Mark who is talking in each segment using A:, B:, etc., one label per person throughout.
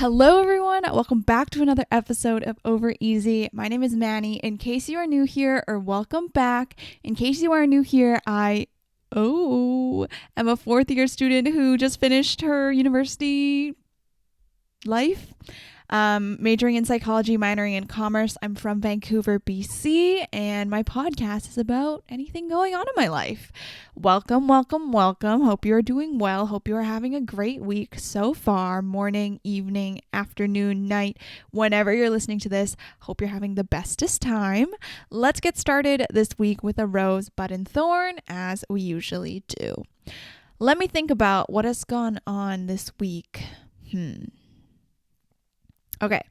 A: Hello everyone, welcome back to another episode of Over Easy. My name is Manny. In case you are new here, or welcome back. In case you are new here, I am a fourth year student who just finished her university life. Majoring in psychology, minoring in commerce. I'm from Vancouver, BC, and my podcast is about anything going on in my life. Welcome. Hope you are doing well. Hope you are having a great week so far. Morning, evening, afternoon, night, whenever you're listening to this. Hope you're having the bestest time. Let's get started this week with a rose, bud, and thorn, as we usually do. Let me think about what has gone on this week. Okay.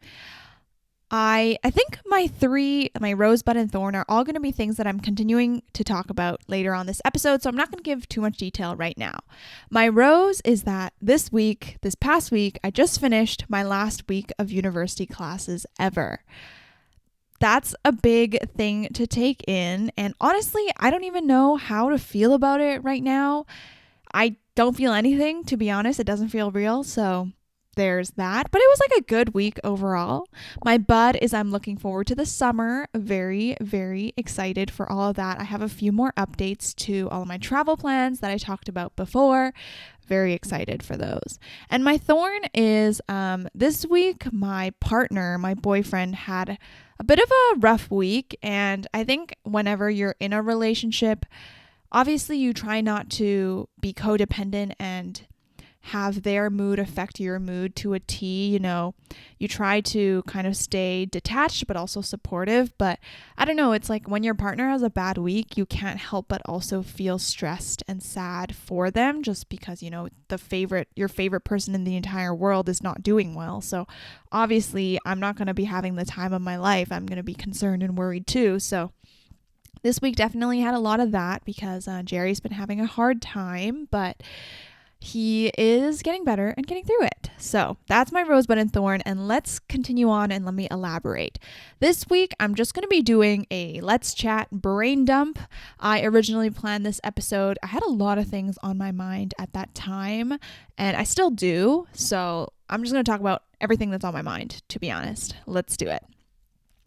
A: I think my rosebud and thorn are all going to be things that I'm continuing to talk about later on this episode, so I'm not going to give too much detail right now. My rose is that this past week, I just finished my last week of university classes ever. That's a big thing to take in, and honestly, I don't even know how to feel about it right now. I don't feel anything, to be honest. It doesn't feel real, so there's that. But it was like a good week overall. My bud is I'm looking forward to the summer. Very, very excited for all of that. I have a few more updates to all of my travel plans that I talked about before. Very excited for those. And my thorn is this week, my boyfriend, had a bit of a rough week. And I think whenever you're in a relationship, obviously you try not to be codependent and have their mood affect your mood to a T. You try to kind of stay detached but also supportive. But I don't know, it's like when your partner has a bad week, you can't help but also feel stressed and sad for them, just because your favorite person in the entire world is not doing well. So obviously I'm not going to be having the time of my life. I'm going to be concerned and worried too. So this week definitely had a lot of that because Jerry's been having a hard time, but he is getting better and getting through it. So that's my rosebud and thorn, and let's continue on and let me elaborate. This week, I'm just going to be doing a Let's Chat brain dump. I originally planned this episode. I had a lot of things on my mind at that time, and I still do. So I'm just going to talk about everything that's on my mind, to be honest. Let's do it.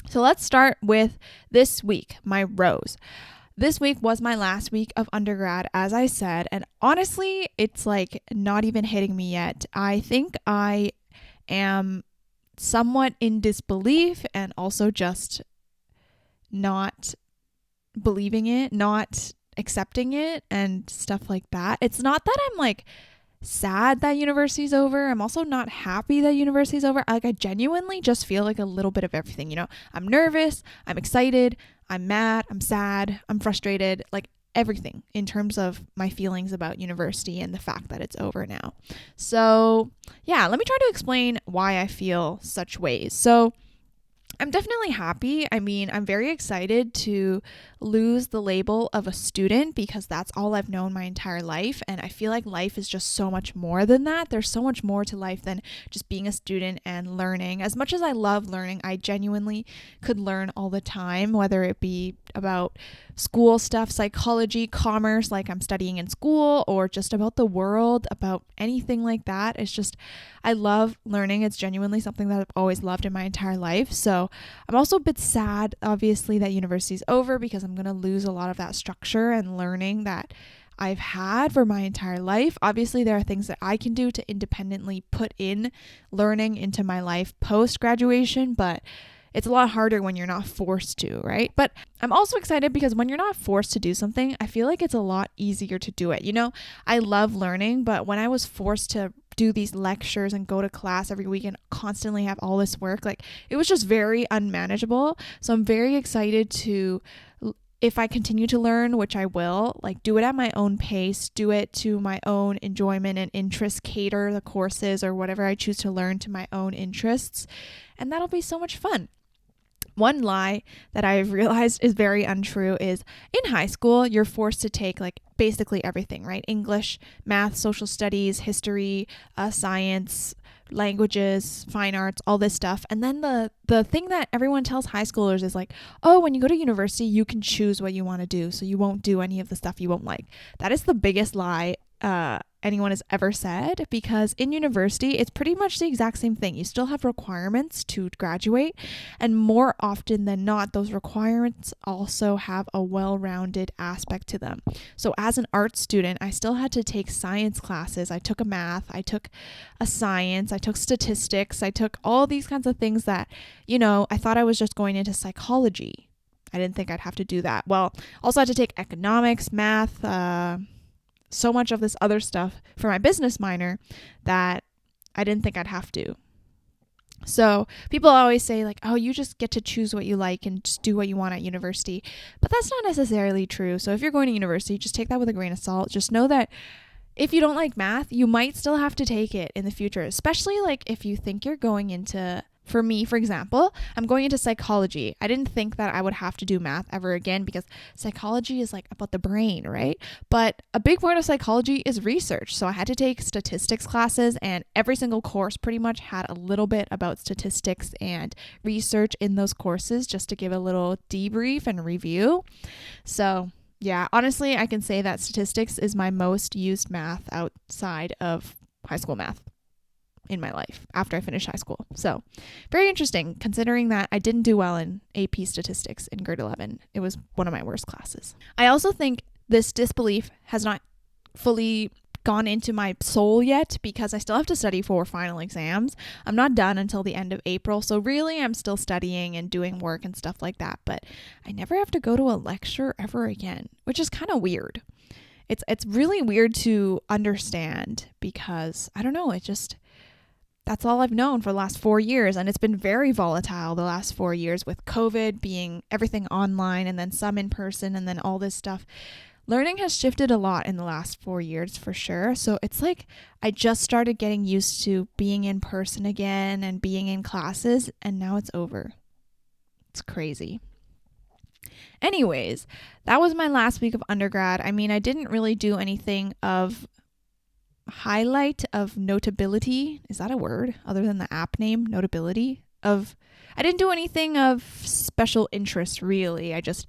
A: So let's start with this week, my rose. This week was my last week of undergrad, as I said, and honestly, it's like not even hitting me yet. I think I am somewhat in disbelief and also just not believing it, not accepting it, and stuff like that. It's not that I'm like sad that university's over. I'm also not happy that university's over. Like, I genuinely just feel like a little bit of everything. I'm nervous, I'm excited, I'm mad, I'm sad, I'm frustrated, like everything in terms of my feelings about university and the fact that it's over now. So yeah, let me try to explain why I feel such ways. So I'm definitely happy. I mean, I'm very excited to lose the label of a student because that's all I've known my entire life. And I feel like life is just so much more than that. There's so much more to life than just being a student and learning. As much as I love learning, I genuinely could learn all the time, whether it be about school stuff, psychology, commerce, like I'm studying in school, or just about the world, about anything like that. It's just, I love learning. It's genuinely something that I've always loved in my entire life. So I'm also a bit sad, obviously, that university's over because I'm going to lose a lot of that structure and learning that I've had for my entire life. Obviously, there are things that I can do to independently put in learning into my life post-graduation, but it's a lot harder when you're not forced to, right? But I'm also excited because when you're not forced to do something, I feel like it's a lot easier to do it. I love learning, but when I was forced to do these lectures and go to class every week and constantly have all this work, like it was just very unmanageable. So I'm very excited to, if I continue to learn, which I will, like do it at my own pace, do it to my own enjoyment and interest, cater the courses or whatever I choose to learn to my own interests. And that'll be so much fun. One lie that I've realized is very untrue is in high school, you're forced to take like basically everything, right? English, math, social studies, history, science, languages, fine arts, all this stuff. And then the thing that everyone tells high schoolers is like, oh, when you go to university, you can choose what you want to do. So you won't do any of the stuff you won't like. That is the biggest lie anyone has ever said, because in university, it's pretty much the exact same thing. You still have requirements to graduate, and more often than not, those requirements also have a well-rounded aspect to them. So as an art student, I still had to take science classes. I took a math, I took a science, I took statistics, I took all these kinds of things that, I thought I was just going into psychology. I didn't think I'd have to do that. Well, also had to take economics, math, so much of this other stuff for my business minor that I didn't think I'd have to. So people always say like, oh, you just get to choose what you like and just do what you want at university. But that's not necessarily true. So if you're going to university, just take that with a grain of salt. Just know that if you don't like math, you might still have to take it in the future, especially like if you think you're going into, for me, for example, I'm going into psychology. I didn't think that I would have to do math ever again because psychology is like about the brain, right? But a big part of psychology is research. So I had to take statistics classes, and every single course pretty much had a little bit about statistics and research in those courses, just to give a little debrief and review. So yeah, honestly, I can say that statistics is my most used math outside of high school math in my life after I finished high school. So very interesting, considering that I didn't do well in AP statistics in grade 11. It was one of my worst classes. I also think this disbelief has not fully gone into my soul yet because I still have to study for final exams. I'm not done until the end of April, so really I'm still studying and doing work and stuff like that, but I never have to go to a lecture ever again, which is kind of weird. It's really weird to understand because I don't know, that's all I've known for the last 4 years, and it's been very volatile the last 4 years with COVID being everything online and then some in person and then all this stuff. Learning has shifted a lot in the last 4 years for sure. So it's like I just started getting used to being in person again and being in classes, and now it's over. It's crazy. Anyways, that was my last week of undergrad. I mean, I didn't really do anything of highlight of notability. Is that a word other than the app name? Notability of, I didn't do anything of special interest really. I just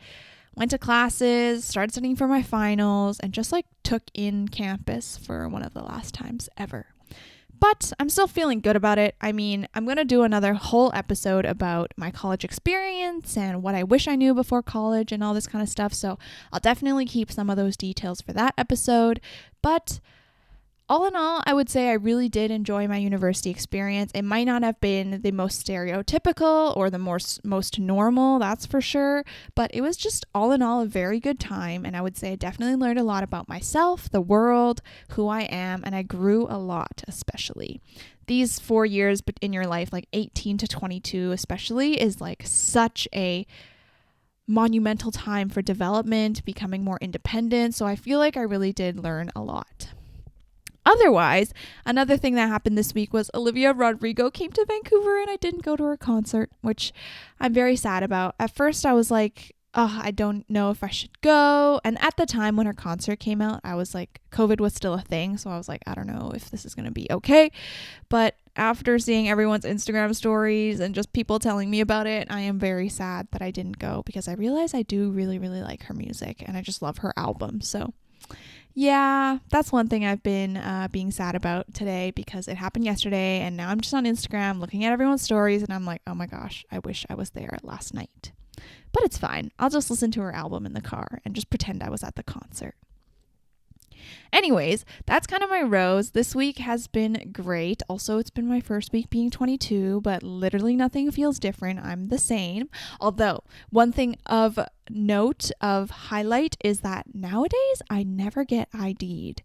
A: went to classes, started studying for my finals, and just like took in campus for one of the last times ever. But I'm still feeling good about it. I mean, I'm going to do another whole episode about my college experience and what I wish I knew before college and all this kind of stuff. So I'll definitely keep some of those details for that episode. But all in all, I would say I really did enjoy my university experience. It might not have been the most stereotypical or the most normal, that's for sure, but it was just all in all a very good time, and I would say I definitely learned a lot about myself, the world, who I am, and I grew a lot, especially. These 4 years in your life, like 18 to 22 especially, is like such a monumental time for development, becoming more independent, so I feel like I really did learn a lot. Otherwise, another thing that happened this week was Olivia Rodrigo came to Vancouver and I didn't go to her concert, which I'm very sad about. At first, I was like, oh, I don't know if I should go. And at the time when her concert came out, I was like, COVID was still a thing. So I was like, I don't know if this is going to be okay. But after seeing everyone's Instagram stories and just people telling me about it, I am very sad that I didn't go because I realize I do really, really like her music and I just love her album. So yeah, that's one thing I've been being sad about today because it happened yesterday and now I'm just on Instagram looking at everyone's stories and I'm like, oh my gosh, I wish I was there last night. But it's fine. I'll just listen to her album in the car and just pretend I was at the concert. Anyways, that's kind of my rose. This week has been great. Also, it's been my first week being 22, but literally nothing feels different. I'm the same. Although, one thing of note, of highlight, is that nowadays I never get ID'd,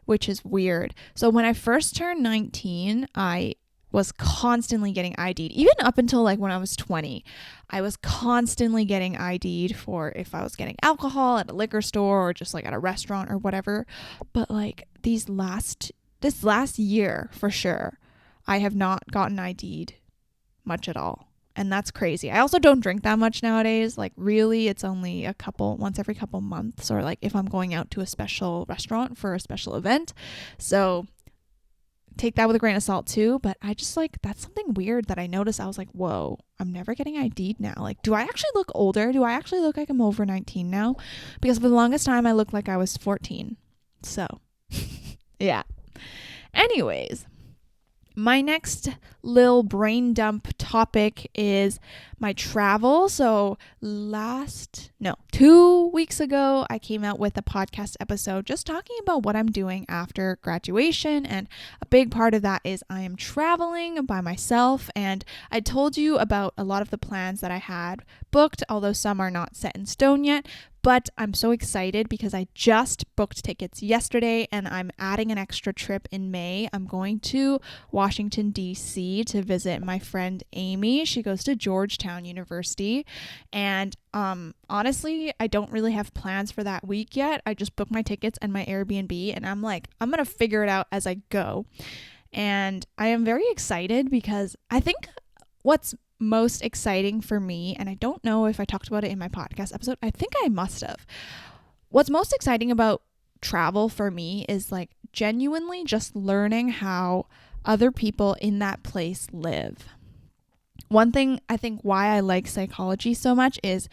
A: which is weird. So when I first turned 19, I was constantly getting ID'd. Even up until like when I was 20, I was constantly getting ID'd for if I was getting alcohol at a liquor store or just like at a restaurant or whatever. But like this last year for sure, I have not gotten ID'd much at all. And that's crazy. I also don't drink that much nowadays. Like really, it's only once every couple months, or like if I'm going out to a special restaurant for a special event. So take that with a grain of salt too, but I just like, that's something weird that I noticed. I was like, whoa, I'm never getting ID'd now. Like, do I actually look older? Do I actually look like I'm over 19 now? Because for the longest time I looked like I was 14. So yeah, Anyways, my next little brain dump topic is my travel. So 2 weeks ago, I came out with a podcast episode just talking about what I'm doing after graduation. And a big part of that is I am traveling by myself. And I told you about a lot of the plans that I had booked, although some are not set in stone yet. But I'm so excited because I just booked tickets yesterday and I'm adding an extra trip in May. I'm going to Washington, D.C. to visit my friend Amy. She goes to Georgetown University. And honestly, I don't really have plans for that week yet. I just booked my tickets and my Airbnb and I'm like, I'm going to figure it out as I go. And I am very excited because I think what's most exciting for me, and I don't know if I talked about it in my podcast episode, I think I must have. What's most exciting about travel for me is like genuinely just learning how other people in that place live. One thing I think why I like psychology so much is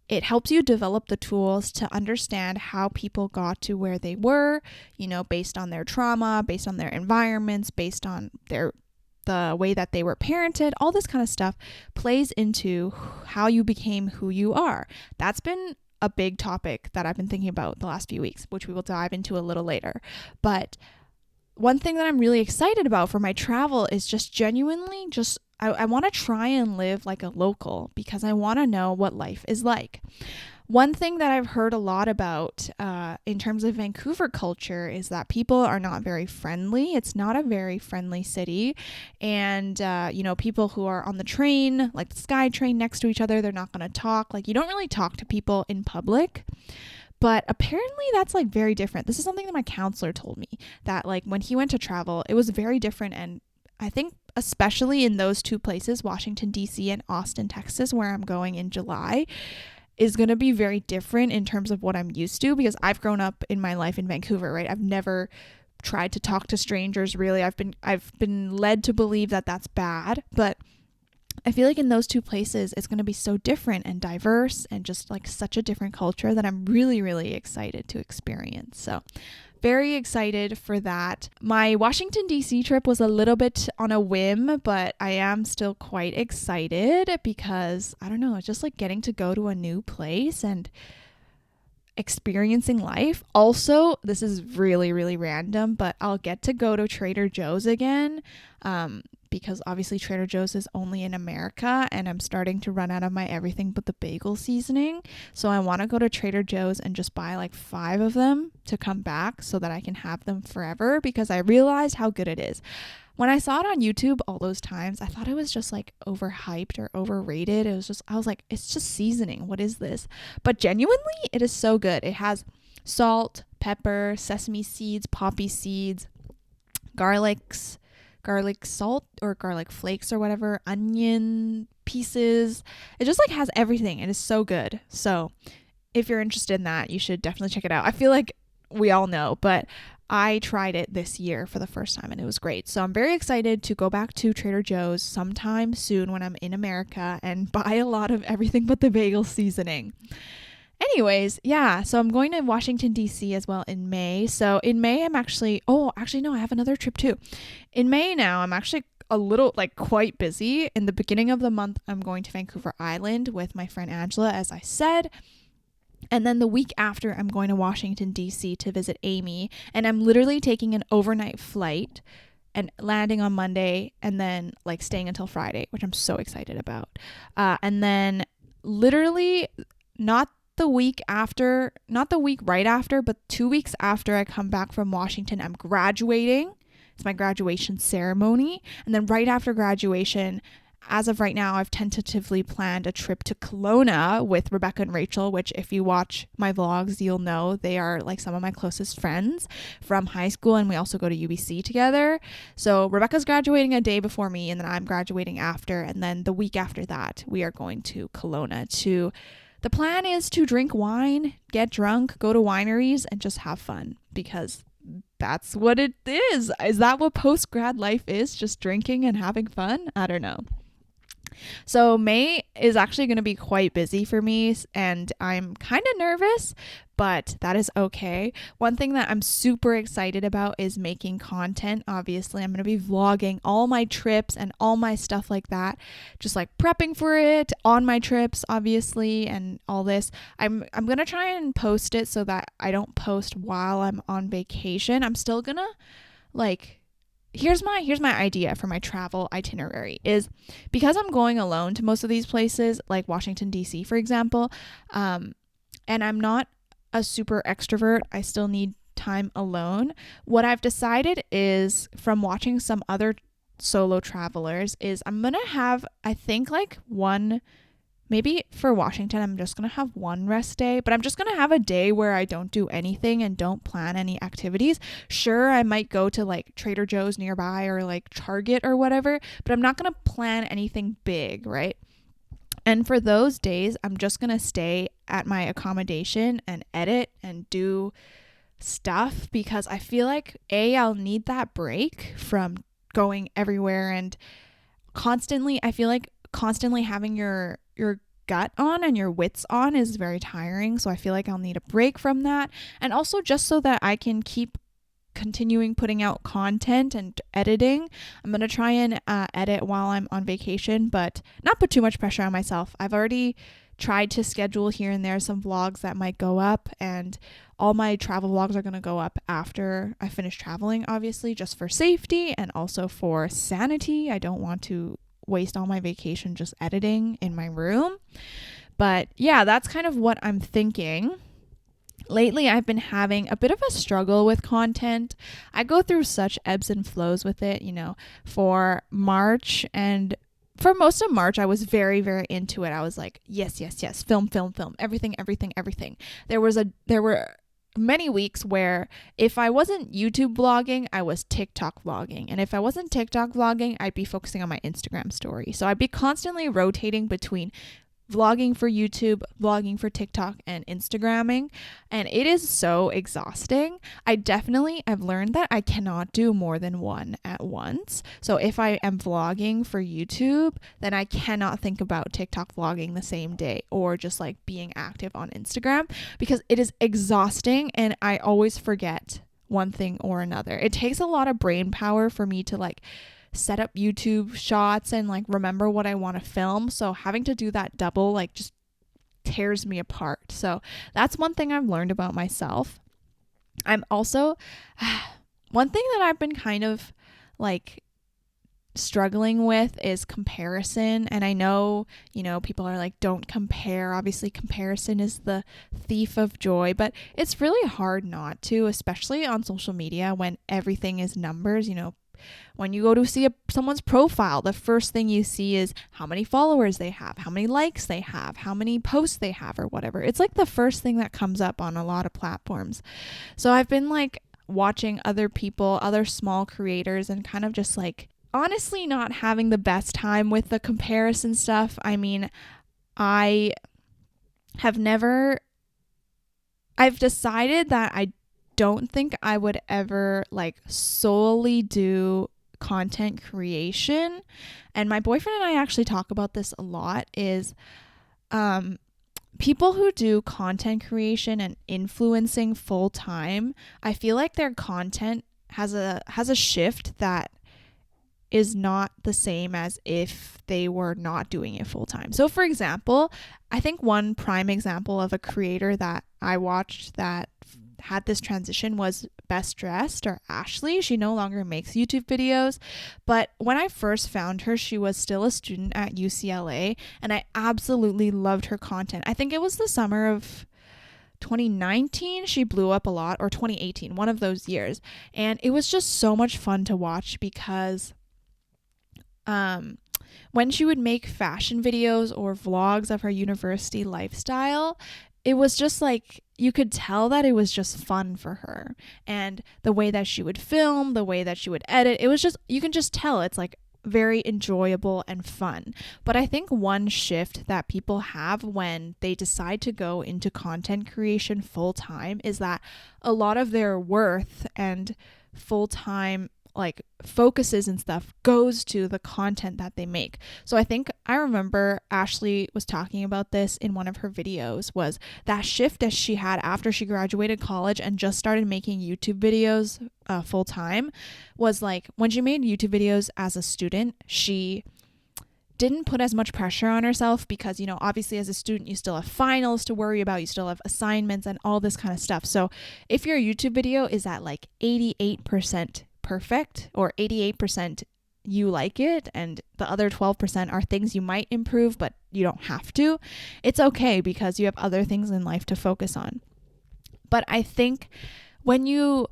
A: it helps you develop the tools to understand how people got to where they were, based on their trauma, based on their environments, based on the way that they were parented. All this kind of stuff plays into how you became who you are. That's been a big topic that I've been thinking about the last few weeks, which we will dive into a little later. But one thing that I'm really excited about for my travel is just genuinely I want to try and live like a local because I want to know what life is like. One thing that I've heard a lot about in terms of Vancouver culture is that people are not very friendly. It's not a very friendly city. And, people who are on the train, like the Sky Train next to each other, they're not going to talk. Like you don't really talk to people in public. But apparently that's like very different. This is something that my counselor told me that like when he went to travel, it was very different. And I think especially in those two places, Washington, D.C. and Austin, Texas, where I'm going in July, is going to be very different in terms of what I'm used to because I've grown up in my life in Vancouver, right? I've never tried to talk to strangers really. I've been led to believe that that's bad, but I feel like in those two places it's going to be so different and diverse and just like such a different culture that I'm really, really excited to experience. So very excited for that. My Washington, D.C. trip was a little bit on a whim, but I am still quite excited because, I don't know, it's just like getting to go to a new place and experiencing life. Also, this is really, really random, but I'll get to go to Trader Joe's again because obviously Trader Joe's is only in America and I'm starting to run out of my everything but the bagel seasoning. So I want to go to Trader Joe's and just buy like 5 of them to come back so that I can have them forever because I realized how good it is. When I saw it on YouTube all those times, I thought it was just like overhyped or overrated. I was like, it's just seasoning. What is this? But genuinely, it is so good. It has salt, pepper, sesame seeds, poppy seeds, garlic salt or garlic flakes or whatever, onion pieces. It just like has everything. It is so good. So if you're interested in that, you should definitely check it out. I feel like we all know, but I tried it this year for the first time and it was great. So I'm very excited to go back to Trader Joe's sometime soon when I'm in America and buy a lot of everything but the bagel seasoning. Anyways, yeah, so I'm going to Washington, D.C. as well in May. So in May, I have another trip too. In May now, I'm actually a little quite busy. In the beginning of the month, I'm going to Vancouver Island with my friend Angela, as I said. And then the week after, I'm going to Washington, D.C. to visit Amy. And I'm literally taking an overnight flight and landing on Monday and then staying until Friday, which I'm so excited about. And then literally not the week right after, but 2 weeks after I come back from Washington, I'm graduating. It's my graduation ceremony. And then right after graduation, as of right now, I've tentatively planned a trip to Kelowna with Rebecca and Rachel, which if you watch my vlogs, you'll know they are some of my closest friends from high school, and we also go to UBC together. So Rebecca's graduating a day before me, and then I'm graduating after, and then the week after that, we are going to Kelowna the plan is to drink wine, get drunk, go to wineries, and just have fun because that's what it is. Is that what post-grad life is? Just drinking and having fun? I don't know. So May is actually going to be quite busy for me, and I'm kind of nervous, but that is okay. One thing that I'm super excited about is making content. Obviously, I'm going to be vlogging all my trips and all my stuff like that, just like prepping for it on my trips, obviously, and all this. I'm going to try and post it so that I don't post while I'm on vacation. I'm still going to like here's my idea for my travel itinerary is because I'm going alone to most of these places, like Washington D.C. for example, and I'm not a super extrovert. I still need time alone. What I've decided is, from watching some other solo travelers, is I'm gonna have, I think, like one, maybe for Washington, I'm just going to have one rest day, but I'm just going to have a day where I don't do anything and don't plan any activities. Sure, I might go to like Trader Joe's nearby or like Target or whatever, but I'm not going to plan anything big, right? And for those days, I'm just going to stay at my accommodation and edit and do stuff because I feel like I'll need that break from going everywhere and constantly, I feel like constantly having your gut on and your wits on is very tiring. So I feel like I'll need a break from that. And also just so that I can keep continuing putting out content and editing. I'm going to try and edit while I'm on vacation, but not put too much pressure on myself. I've already tried to schedule here and there some vlogs that might go up, and all my travel vlogs are going to go up after I finish traveling, obviously, just for safety and also for sanity. I don't want to waste all my vacation just editing in my room. But yeah, that's kind of what I'm thinking. Lately, I've been having a bit of a struggle with content. I go through such ebbs and flows with it, for March, and for most of March, I was very, very into it. I was like, yes, yes, yes, film, film, film, everything, everything, everything. There were many weeks where if I wasn't YouTube vlogging, I was TikTok vlogging. And if I wasn't TikTok vlogging, I'd be focusing on my Instagram story. So I'd be constantly rotating between vlogging for YouTube, vlogging for TikTok, and Instagramming. And it is so exhausting. I've learned that I cannot do more than one at once. So if I am vlogging for YouTube, then I cannot think about TikTok vlogging the same day or just like being active on Instagram because it is exhausting and I always forget one thing or another. It takes a lot of brain power for me to like set up YouTube shots and like remember what I want to film. So having to do that double like just tears me apart. So that's one thing I've learned about myself. I'm also one thing that I've been kind of like struggling with is comparison. And I know, people are like, don't compare. Obviously, comparison is the thief of joy, but it's really hard not to, especially on social media when everything is numbers. When you go to see someone's profile, the first thing you see is how many followers they have, how many likes they have, how many posts they have, or whatever. It's like the first thing that comes up on a lot of platforms. So I've been like watching other people, other small creators, and kind of just like honestly not having the best time with the comparison stuff. I mean, I've decided that I don't think I would ever like solely do content creation. And my boyfriend and I actually talk about this a lot is people who do content creation and influencing full time, I feel like their content has a shift that is not the same as if they were not doing it full time. So for example, I think one prime example of a creator that I watched that had this transition was Best Dressed, or Ashley. She no longer makes YouTube videos, but when I first found her, she was still a student at UCLA, and I absolutely loved her content. I think it was the summer of 2019 she blew up a lot, or 2018, one of those years, and it was just so much fun to watch because when she would make fashion videos or vlogs of her university lifestyle, it was just like you could tell that it was just fun for her. And the way that she would film, the way that she would edit, it was just, you can just tell it's like very enjoyable and fun. But I think one shift that people have when they decide to go into content creation full time is that a lot of their worth and full time like focuses and stuff goes to the content that they make. So I remember Ashley was talking about this in one of her videos, was that shift that she had after she graduated college and just started making YouTube videos full time, was like when she made YouTube videos as a student, she didn't put as much pressure on herself because, obviously as a student, you still have finals to worry about, you still have assignments and all this kind of stuff. So if your YouTube video is at like 88% perfect or 88% you like it and the other 12% are things you might improve but you don't have to, it's okay because you have other things in life to focus on. But I think when you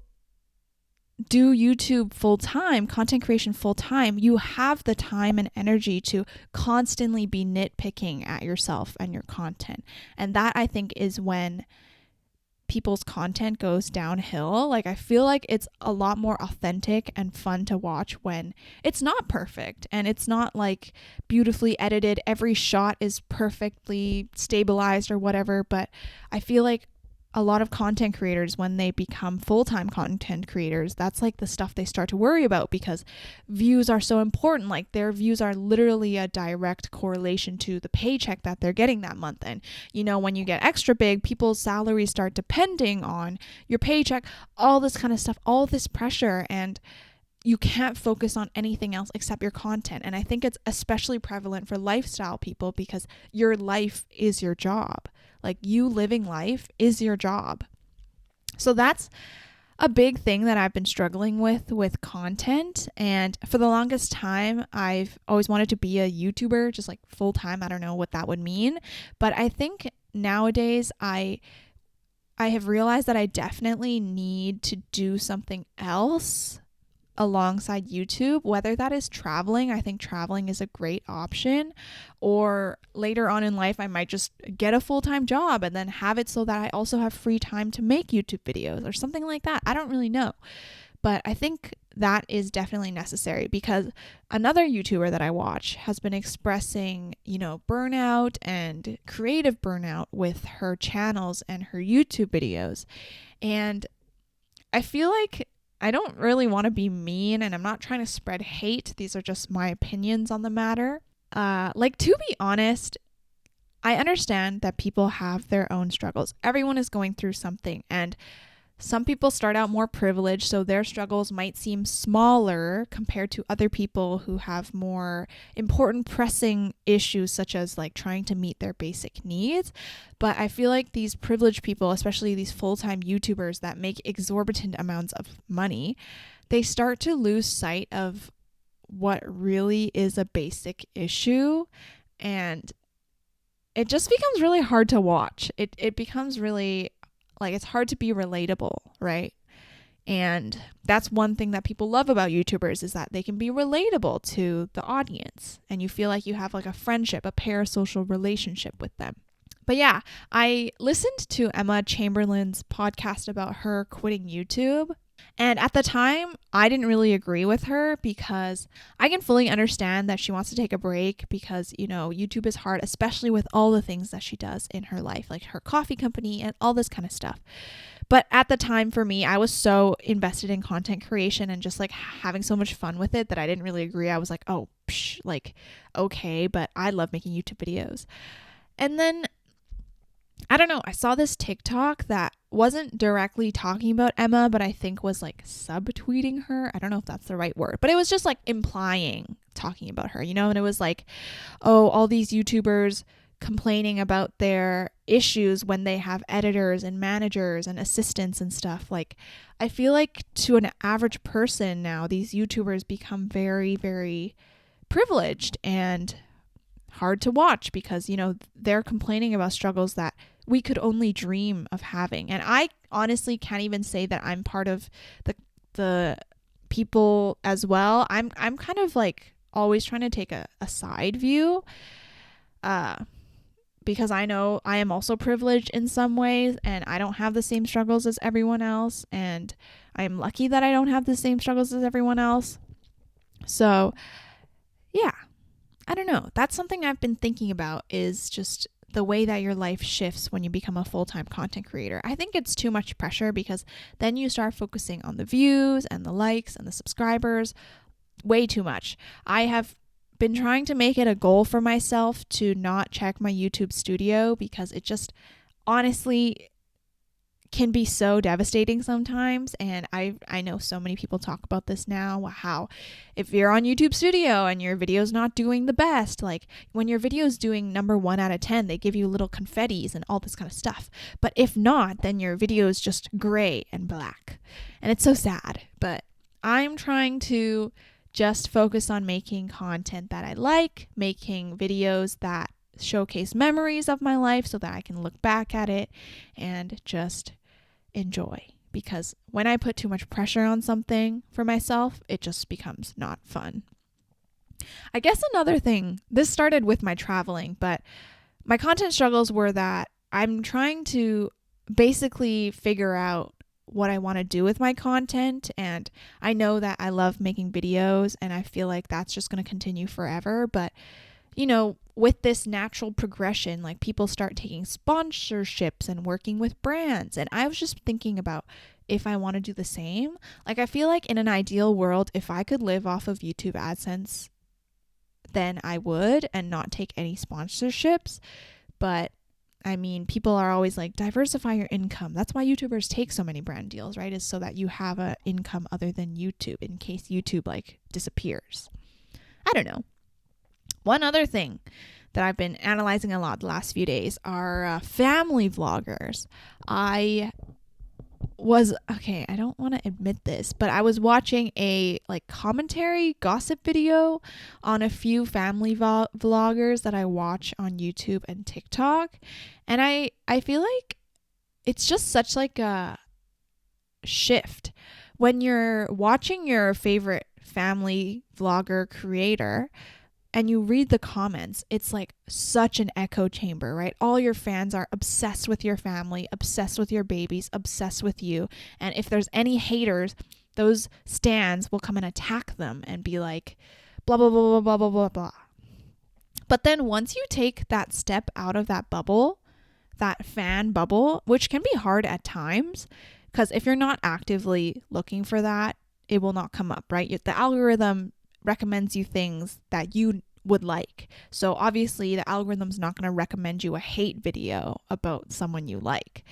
A: do YouTube full time, content creation full time, you have the time and energy to constantly be nitpicking at yourself and your content. And that, I think, is when people's content goes downhill. Like, I feel like it's a lot more authentic and fun to watch when it's not perfect and it's not like beautifully edited. Every shot is perfectly stabilized or whatever. But I feel like a lot of content creators, when they become full-time content creators, that's like the stuff they start to worry about because views are so important. Like, their views are literally a direct correlation to the paycheck that they're getting that month. And, when you get extra big, people's salaries start depending on your paycheck, all this kind of stuff, all this pressure. And you can't focus on anything else except your content. And I think it's especially prevalent for lifestyle people because your life is your job. Like, you living life is your job. So that's a big thing that I've been struggling with content. And for the longest time, I've always wanted to be a YouTuber, just like full time. I don't know what that would mean. But I think nowadays I have realized that I definitely need to do something else alongside YouTube, whether that is traveling. I think traveling is a great option, or later on in life I might just get a full-time job and then have it so that I also have free time to make YouTube videos or something like that. I don't really know, but I think that is definitely necessary because another YouTuber that I watch has been expressing, burnout and creative burnout with her channels and her YouTube videos. And I feel like I don't really want to be mean, and I'm not trying to spread hate. These are just my opinions on the matter. To be honest, I understand that people have their own struggles. Everyone is going through something, and some people start out more privileged, so their struggles might seem smaller compared to other people who have more important pressing issues, such as like trying to meet their basic needs. But I feel like these privileged people, especially these full-time YouTubers that make exorbitant amounts of money, they start to lose sight of what really is a basic issue, and it just becomes really hard to watch. It becomes really it's hard to be relatable, right? And that's one thing that people love about YouTubers is that they can be relatable to the audience and you feel like you have like a friendship, a parasocial relationship with them. But yeah, I listened to Emma Chamberlain's podcast about her quitting YouTube. And at the time, I didn't really agree with her because I can fully understand that she wants to take a break because, YouTube is hard, especially with all the things that she does in her life, like her coffee company and all this kind of stuff. But at the time for me, I was so invested in content creation and just like having so much fun with it that I didn't really agree. I was like, oh, okay, but I love making YouTube videos. And then I don't know, I saw this TikTok that wasn't directly talking about Emma, but I think was like subtweeting her. I don't know if that's the right word, but it was just like implying talking about her, and it was like, oh, all these YouTubers complaining about their issues when they have editors and managers and assistants and stuff. Like, I feel like to an average person now, these YouTubers become very, very privileged and hard to watch because, they're complaining about struggles that we could only dream of having. And I honestly can't even say that I'm part of the people as well. I'm kind of like always trying to take a side view because I know I am also privileged in some ways and I don't have the same struggles as everyone else. And I'm lucky that I don't have the same struggles as everyone else. So yeah, I don't know. That's something I've been thinking about, is just the way that your life shifts when you become a full-time content creator. I think it's too much pressure because then you start focusing on the views and the likes and the subscribers way too much. I have been trying to make it a goal for myself to not check my YouTube studio because it just honestly can be so devastating sometimes. And I know so many people talk about this now, how if you're on YouTube Studio and your video's not doing the best, like when your video's doing number 1 out of 10, they give you little confettis and all this kind of stuff. But if not, then your video is just gray and black. And it's so sad. But I'm trying to just focus on making content that I like, making videos that showcase memories of my life so that I can look back at it and just enjoy. Because when I put too much pressure on something for myself, it just becomes not fun. I guess another thing, this started with my traveling, but my content struggles were that I'm trying to basically figure out what I want to do with my content. And I know that I love making videos and I feel like that's just going to continue forever. But, you know, with this natural progression, like people start taking sponsorships and working with brands. And I was just thinking about if I want to do the same. Like I feel like in an ideal world, if I could live off of YouTube AdSense, then I would and not take any sponsorships. But I mean, people are always like, diversify your income. That's why YouTubers take so many brand deals, right? Is so that you have an income other than YouTube in case YouTube like disappears. I don't know. One other thing that I've been analyzing a lot the last few days are family vloggers. I don't want to admit this, but I was watching a like commentary gossip video on a few family vloggers that I watch on YouTube and TikTok. And I feel like it's just such like a shift when you're watching your favorite family vlogger creator and you read the comments. It's like such an echo chamber, right? All your fans are obsessed with your family, obsessed with your babies, obsessed with you. And if there's any haters, those stans will come and attack them and be like, blah, blah, blah, blah, blah, blah, blah, blah. But then once you take that step out of that bubble, that fan bubble, which can be hard at times, because if you're not actively looking for that, it will not come up, right? The algorithm recommends you things that you would like. So obviously the algorithm's not going to recommend you a hate video about someone you like.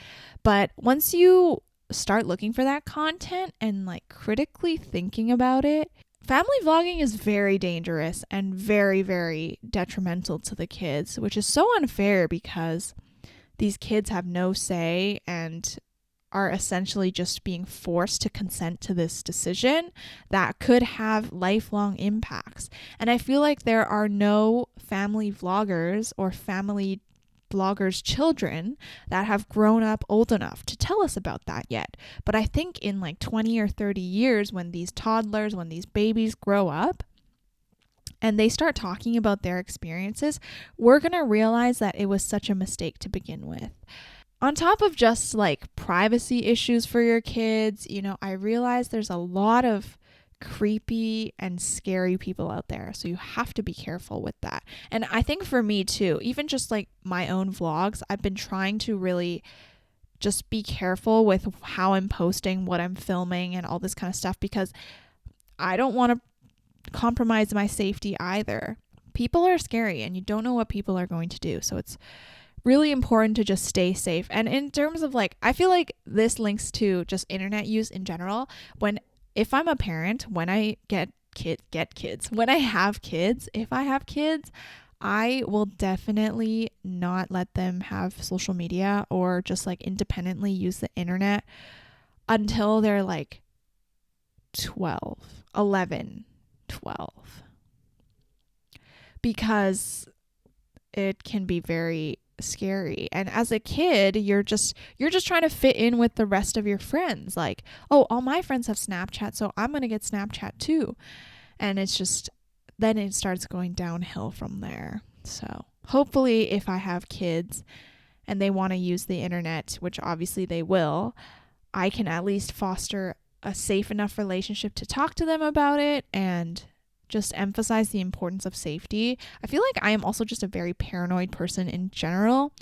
A: But once you start looking for that content and like critically thinking about it, family vlogging is very dangerous and very, very detrimental to the kids, which is so unfair because these kids have no say and are essentially just being forced to consent to this decision that could have lifelong impacts. And I feel like there are no family vloggers or family bloggers' children that have grown up old enough to tell us about that yet. But I think in like 20 or 30 years, when these toddlers, when these babies grow up, and they start talking about their experiences, we're going to realize that it was such a mistake to begin with. On top of just like privacy issues for your kids, you know, I realize there's a lot of creepy and scary people out there. So you have to be careful with that. And I think for me too, even just like my own vlogs, I've been trying to really just be careful with how I'm posting, what I'm filming and all this kind of stuff, because I don't want to compromise my safety either. People are scary and you don't know what people are going to do. So it's really important to just stay safe. And in terms of like, I feel like this links to just internet use in general. If I'm a parent, when I when I have kids, if I have kids, I will definitely not let them have social media or just like independently use the internet until they're like 11, 12. Because it can be very scary. And as a kid, you're just trying to fit in with the rest of your friends. Like, oh, all my friends have Snapchat, so I'm going to get Snapchat too. And it's just, then it starts going downhill from there. So hopefully if I have kids and they want to use the internet, which obviously they will, I can at least foster a safe enough relationship to talk to them about it and just emphasize the importance of safety. I feel like I am also just a very paranoid person in general.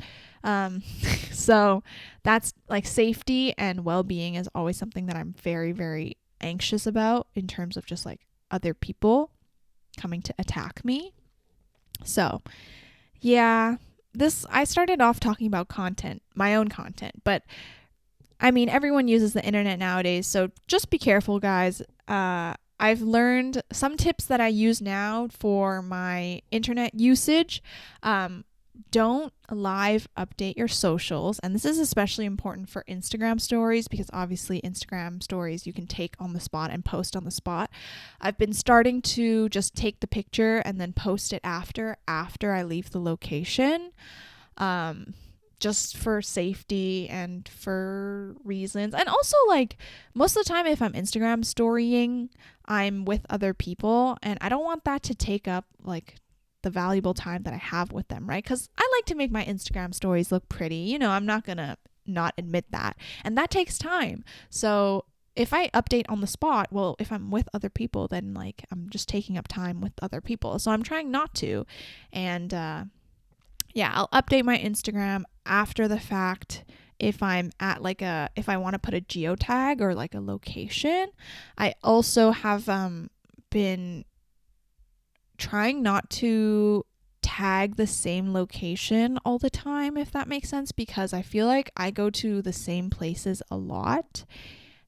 A: So that's like safety and well-being is always something that I'm very, very anxious about in terms of just like other people coming to attack me. So yeah, I started off talking about content, my own content, but I mean, everyone uses the internet nowadays, so just be careful, guys. I've learned some tips that I use now for my internet usage. Don't live update your socials, and this is especially important for Instagram stories because obviously Instagram stories you can take on the spot and post on the spot. I've been starting to just take the picture and then post it after I leave the location. Just for safety and for reasons. And also, like, most of the time if I'm Instagram storying, I'm with other people and I don't want that to take up like the valuable time that I have with them, right? Because I like to make my Instagram stories look pretty. You know, I'm not gonna not admit that. And that takes time. So if I update on the spot, well, if I'm with other people, then like I'm just taking up time with other people. So I'm trying not to. And yeah, I'll update my Instagram after the fact if I'm at if I want to put a geotag or like a location. I also have been trying not to tag the same location all the time, if that makes sense, because I feel like I go to the same places a lot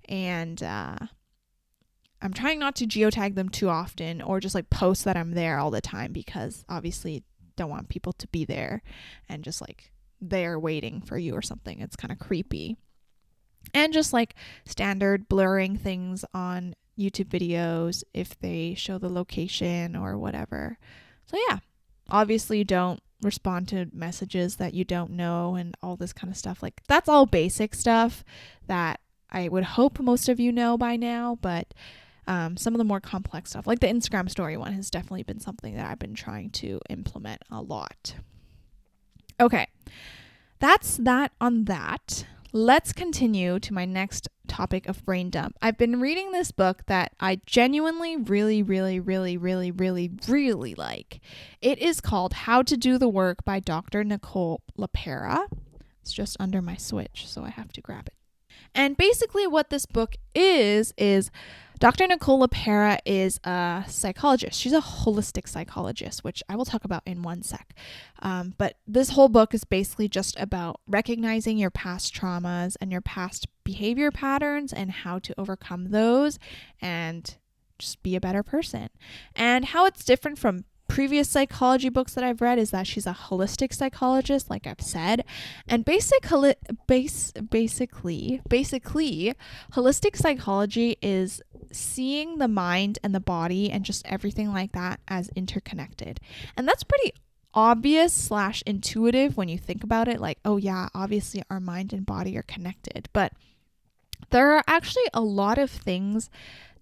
A: and I'm trying not to geotag them too often or just like post that I'm there all the time because obviously don't want people to be there and just like they're waiting for you or something. It's kind of creepy. And just like standard blurring things on YouTube videos if they show the location or whatever. So yeah, obviously don't respond to messages that you don't know and all this kind of stuff. Like that's all basic stuff that I would hope most of you know by now, but some of the more complex stuff, like the Instagram story one, has definitely been something that I've been trying to implement a lot. Okay, that's that on that. Let's continue to my next topic of brain dump. I've been reading this book that I genuinely really, really, really, really, really, really like. It is called How to Do the Work by Dr. Nicole Lapera. It's just under my Switch, so I have to grab it. And basically what this book is Dr. Nicole Lapera is a psychologist. She's a holistic psychologist, which I will talk about in one sec. But this whole book is basically just about recognizing your past traumas and your past behavior patterns and how to overcome those and just be a better person. And how it's different from previous psychology books that I've read is that she's a holistic psychologist, like I've said. And basically, holistic psychology is seeing the mind and the body and just everything like that as interconnected. And that's pretty obvious / intuitive when you think about it. Like, oh yeah, obviously our mind and body are connected. But there are actually a lot of things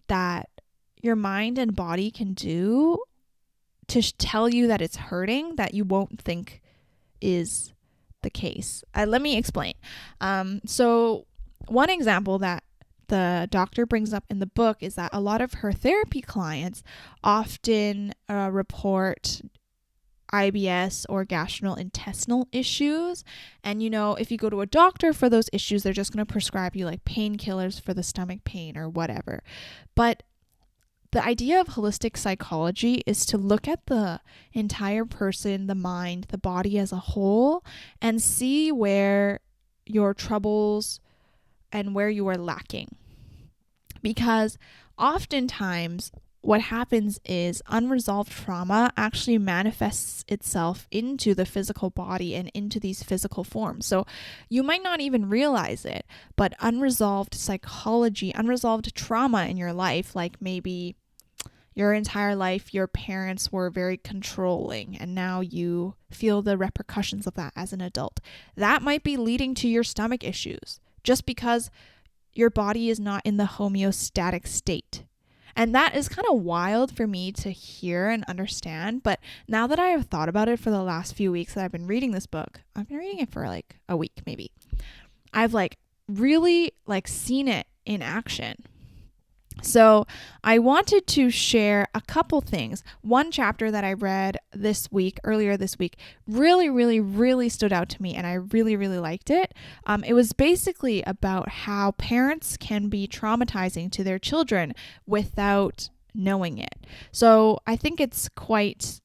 A: that your mind and body can do to tell you that it's hurting that you won't think is the case. Let me explain. So one example that the doctor brings up in the book is that a lot of her therapy clients often report IBS or gastrointestinal issues. And, you know, if you go to a doctor for those issues, they're just going to prescribe you like painkillers for the stomach pain or whatever. But the idea of holistic psychology is to look at the entire person, the mind, the body as a whole, and see where your troubles and where you are lacking. Because oftentimes what happens is unresolved trauma actually manifests itself into the physical body and into these physical forms. So you might not even realize it, but unresolved psychology, unresolved trauma in your life, like maybe your entire life your parents were very controlling and now you feel the repercussions of that as an adult. That might be leading to your stomach issues just because your body is not in the homeostatic state. And that is kind of wild for me to hear and understand. But now that I have thought about it for the last few weeks that I've been reading this book, I've been reading it for like a week maybe, I've like really like seen it in action. So I wanted to share a couple things. One chapter that I read earlier this week, really, really, really stood out to me, and I really, really liked it. It was basically about how parents can be traumatizing to their children without knowing it. So I think it's quite,